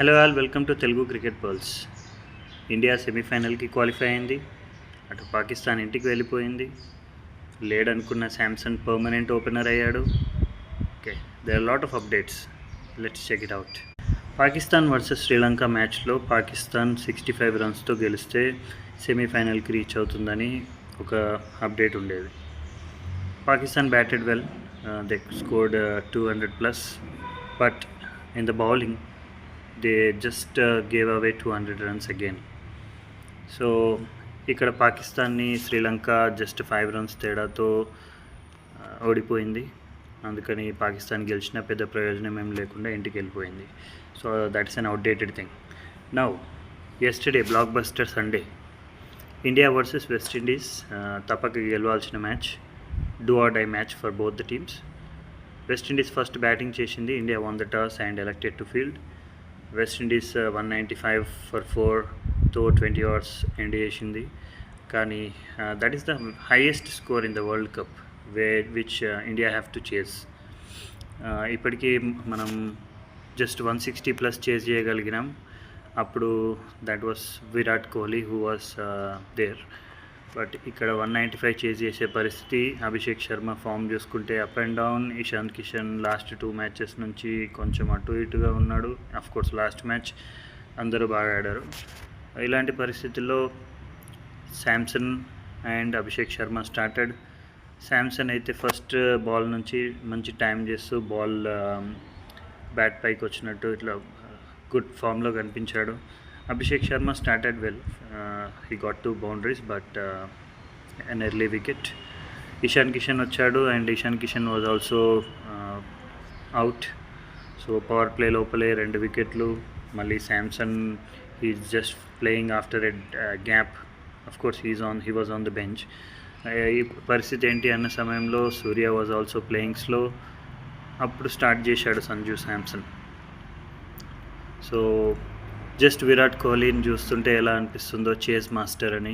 Hello all, welcome to Telugu cricket pearls. India సెమీఫైనల్కి qualify అయింది. అటు పాకిస్తాన్ ఇంటికి వెళ్ళిపోయింది. లేడనుకున్న శాంసన్ పర్మనెంట్ ఓపెనర్ అయ్యాడు. Okay, there are lot of updates. Let's check it out. Pakistan versus Sri Lanka మ్యాచ్లో పాకిస్తాన్ 65 రన్స్తో గెలిస్తే సెమీఫైనల్కి రీచ్ అవుతుందని ఒక అప్డేట్ ఉండేది. Pakistan batted well, they scored 200+, but in the bowling they just gave away 200 runs again. So ఇక్కడ పాకిస్తాన్ని శ్రీలంక జస్ట్ 5 runs తేడాతో ఓడిపోయింది. అందుకని పాకిస్తాన్ గెలిచిన పెద్ద ప్రయోజనం ఏం లేకుండా ఇంటికి వెళ్ళిపోయింది. So that is an outdated thing. Now yesterday blockbuster Sunday, India versus West Indies తప్పక గెలవాల్సిన match, do or die match for both the teams. West Indies first batting చేసింది. India won the toss and elected to field. West Indies 195 for 4తో 20 overs end చేసింది. కానీ that is the highest score in the world cup which India have to chase. ఇప్పటికీ మనం just 160+ chase చేయగలిగినాం. అప్పుడు that was Virat Kohli who was there. But ఇక్కడ 195 chase చేసే పరిస్థితి. Abhishek Sharma form చూసుకుంటే up and down. Ishan Kishan last 2 matches నుంచి కొంచెం అటు ఇటుగా ఉన్నాడు. కోర్స్ లాస్ట్ మ్యాచ్ అందరూ బాగా ఆడారు. ఇలాంటి పరిస్థితుల్లో శాంసన్ అండ్ అభిషేక్ శర్మ స్టార్టెడ్. శాంసన్ అయితే ఫస్ట్ బాల్ నుంచి మంచి టైం చేస్తూ బాల్ బ్యాట్ పైకి వచ్చినట్టు ఇట్లా గుడ్ ఫామ్లో కనిపించాడు. Abhishek Sharma started well. He got 2 boundaries, but an early wicket. Ishan Kishan వచ్చాడు and Ishan Kishan was also out. So power play లోపలే 2 వికెట్లు. మళ్ళీ Samson is just playing after a gap. Of course he was on the bench. ఈ పరిస్థితి ఏంటి అన్న సమయంలో సూర్య was also playing slow. అప్పుడు స్టార్ట్ చేశాడు సంజు శాంసన్. సో జస్ట్ విరాట్ కోహ్లీని చూస్తుంటే ఎలా అనిపిస్తుందో చేజ్ మాస్టర్ అని,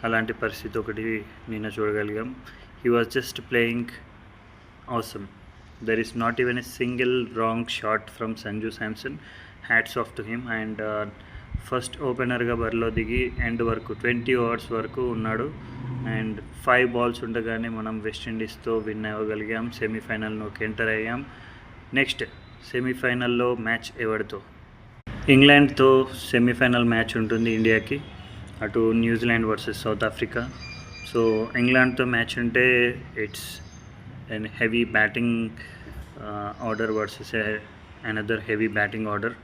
అలాంటి పరిస్థితి ఒకటి నిన్న చూడగలిగాం. He was just playing awesome. There is not even a single wrong shot from Sanju Samson. Hats off to him. And first ఓపెనర్గా బరిలో దిగి ఎండ్ వరకు 20 overs వరకు ఉన్నాడు. అండ్ 5 balls ఉండగానే మనం వెస్టిండీస్తో విన్ అవ్వగలిగాం. సెమీఫైనల్లోకి ఎంటర్ అయ్యాం. నెక్స్ట్ సెమీఫైనల్లో మ్యాచ్ ఎవరితో? ఇంగ్లాండ్తో సెమీఫైనల్ మ్యాచ్ ఉంటుంది ఇండియాకి. అటు New Zealand versus South Africa. So ఇంగ్లాండ్తో మ్యాచ్ ఉంటే it's and heavy batting order versus another heavy batting order.